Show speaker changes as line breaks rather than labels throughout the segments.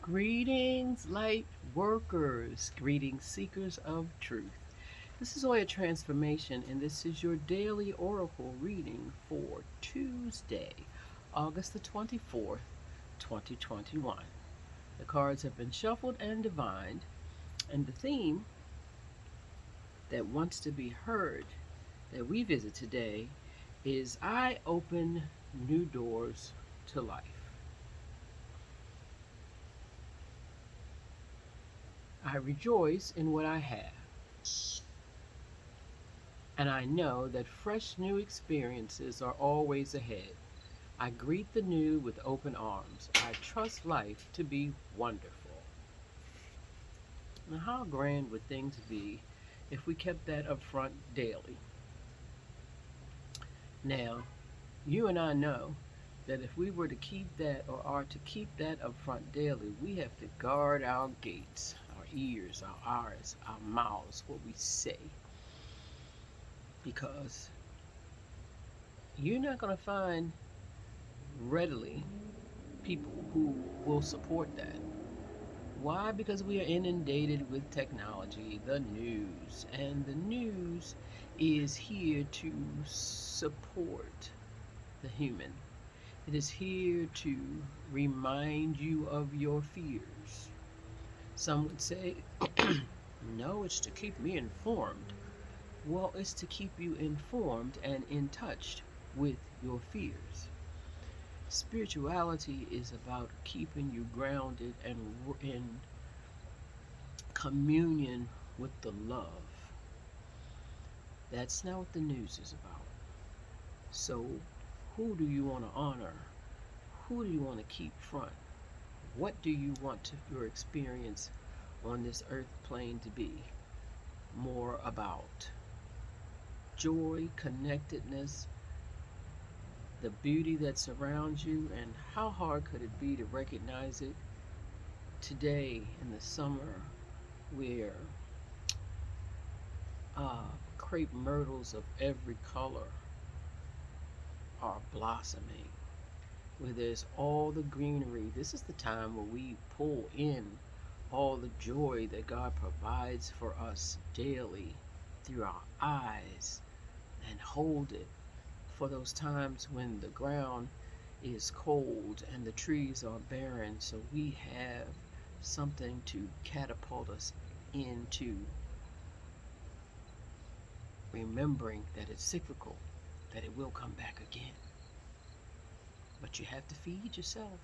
Greetings, light workers. Greetings, seekers of truth. This is Oya Transformation, and this is your daily oracle reading for Tuesday, August the 24th, 2021. The cards have been shuffled and divined, and the theme that wants to be heard that we visit today is I open new doors to life. I rejoice in what I have, and I know that fresh new experiences are always ahead. I greet the new with open arms. I trust life to be wonderful. Now, how grand would things be if we kept that up front daily? Now, you and I know that if we were to keep that or are to keep that up front daily, we have to guard our gates, our ears, our eyes, our mouths, what we say, because you're not going to find readily people who will support that. Why? Because we are inundated with technology, the news, and the news is here to support the human. It is here to remind you of your fears. Some would say, no, it's to keep me informed. Well, it's to keep you informed and in touch with your fears. Spirituality is about keeping you grounded and in communion with the love. That's not what the news is about. So, who do you want to honor? Who do you want to keep front? What do you want your experience on this earth plane to be? More about joy, connectedness, the beauty that surrounds you, and how hard could it be to recognize it today in the summer where crepe myrtles of every color are blossoming, where there's all the greenery. This is the time where we pull in all the joy that God provides for us daily through our eyes and hold it for those times when the ground is cold and the trees are barren, so we have something to catapult us into remembering that it's cyclical, that it will come back again. But you have to feed yourself.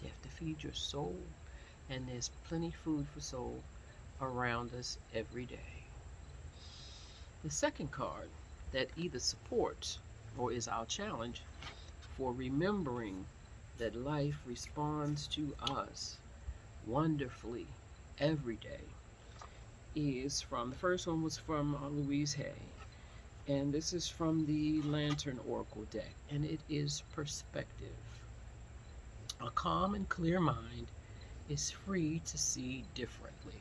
You have to feed your soul. And there's plenty food for soul around us every day. The second card that either supports or is our challenge for remembering that life responds to us wonderfully every day is from, the first one was from Louise Hay, and this is from the Lantern Oracle deck, and it is perspective. A calm and clear mind is free to see differently.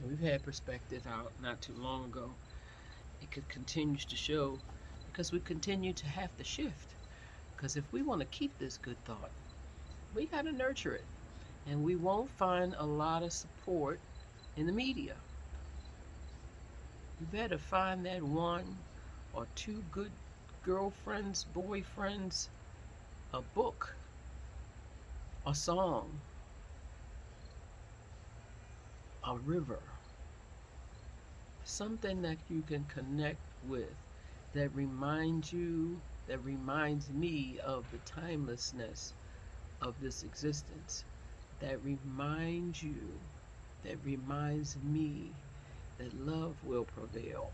And we've had perspective out not too long ago. It continues to show because we continue to have to shift. Because if we want to keep this good thought, we got to nurture it. And we won't find a lot of support in the media. You better find that one or two good girlfriends, boyfriends, a book, a song, a river, something that you can connect with that reminds you, that reminds me of the timelessness of this existence, that reminds you, that reminds me that love will prevail,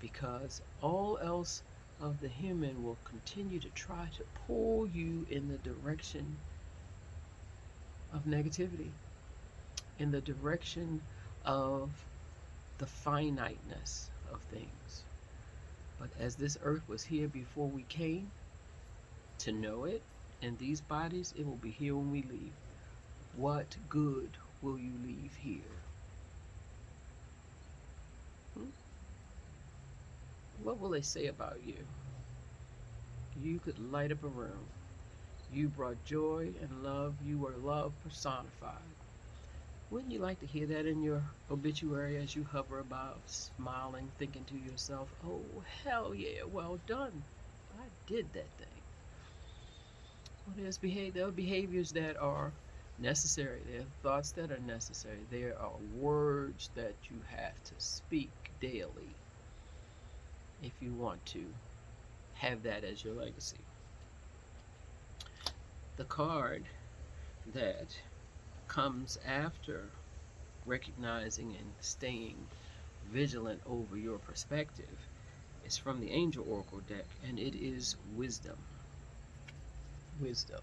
because all else of the human will continue to try to pull you in the direction of negativity, in the direction of the finiteness of things. But as this earth was here before we came to know it, in these bodies, it will be here when we leave. What good will you leave here? What will they say about you? You could light up a room. You brought joy and love. You were love personified. Wouldn't you like to hear that in your obituary as you hover about, smiling, thinking to yourself, oh, hell yeah, well done. I did that thing. Well, there are behaviors that are necessary. There are thoughts that are necessary. There are words that you have to speak daily if you want to have that as your legacy. The card that comes after recognizing and staying vigilant over your perspective is from the Angel Oracle deck, and it is wisdom. Wisdom,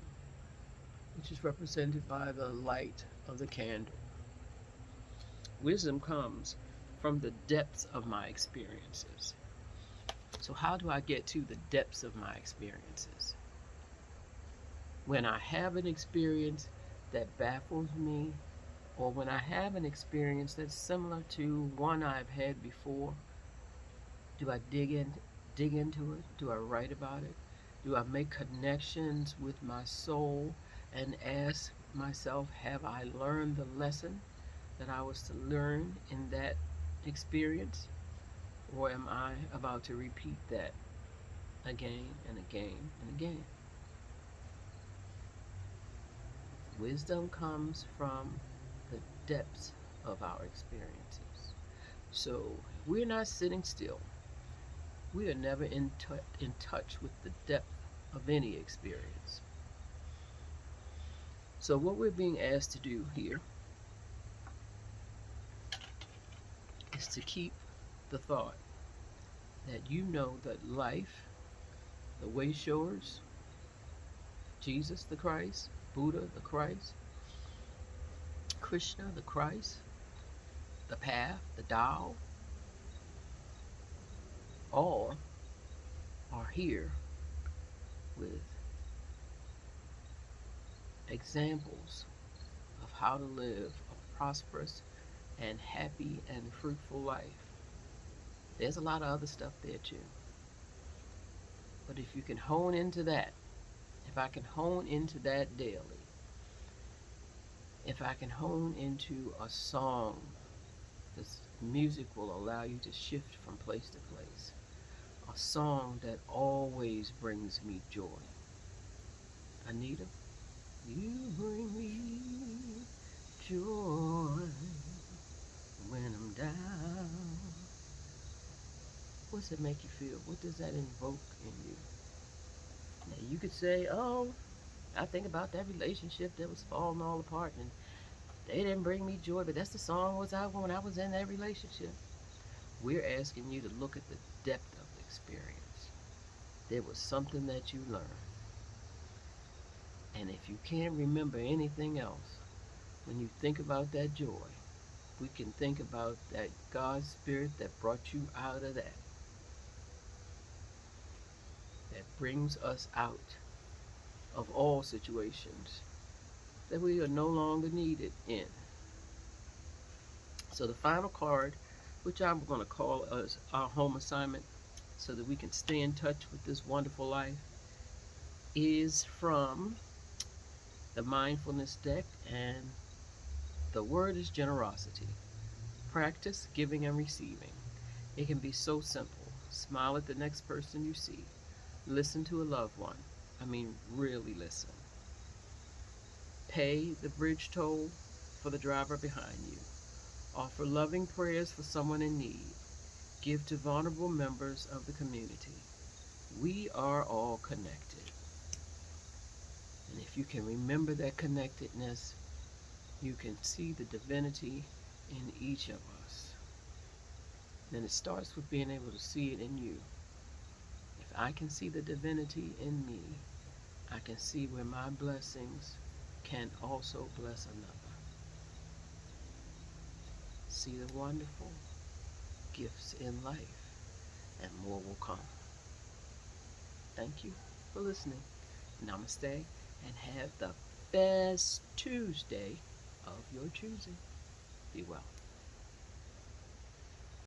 which is represented by the light of the candle. Wisdom comes from the depths of my experiences. So, how do I get to the depths of my experiences? When I have an experience that baffles me, or when I have an experience that's similar to one I've had before, do I dig into it? Do I write about it? Do I make connections with my soul and ask myself, have I learned the lesson that I was to learn in that experience? Or am I about to repeat that again and again and again? Wisdom comes from the depths of our experiences. So we're not sitting still. We are never in touch with the depth of any experience. So what we're being asked to do here is to keep the thought that you know that life, the way showers, Jesus the Christ, Buddha the Christ, Krishna the Christ, the path, the Tao, all are here with examples of how to live a prosperous and happy and fruitful life. There's a lot of other stuff there too. But if you can hone into that, if I can hone into that daily, if I can hone into a song, this music will allow you to shift from place to place. A song that always brings me joy. Anita, you bring me joy when I'm down. What's it make you feel? What does that invoke in you? Now you could say, oh, I think about that relationship that was falling all apart and they didn't bring me joy, but that's the song was out when I was in that relationship. We're asking you to look at the depth of the experience. There was something that you learned. And if you can't remember anything else, when you think about that joy, we can think about that God Spirit that brought you out of that brings us out of all situations that we are no longer needed in. So the final card, which I'm going to call as our home assignment so that we can stay in touch with this wonderful life, is from the mindfulness deck, and the word is generosity. Practice giving and receiving. It can be so simple. Smile at the next person you see. Listen to a loved one. I mean, really listen. Pay the bridge toll for the driver behind you. Offer loving prayers for someone in need. Give to vulnerable members of the community. We are all connected. And if you can remember that connectedness, you can see the divinity in each of us. And it starts with being able to see it in you. If I can see the divinity in me, I can see where my blessings can also bless another. See the wonderful gifts in life, and more will come. Thank you for listening. Namaste, and have the best Tuesday of your choosing. Be well.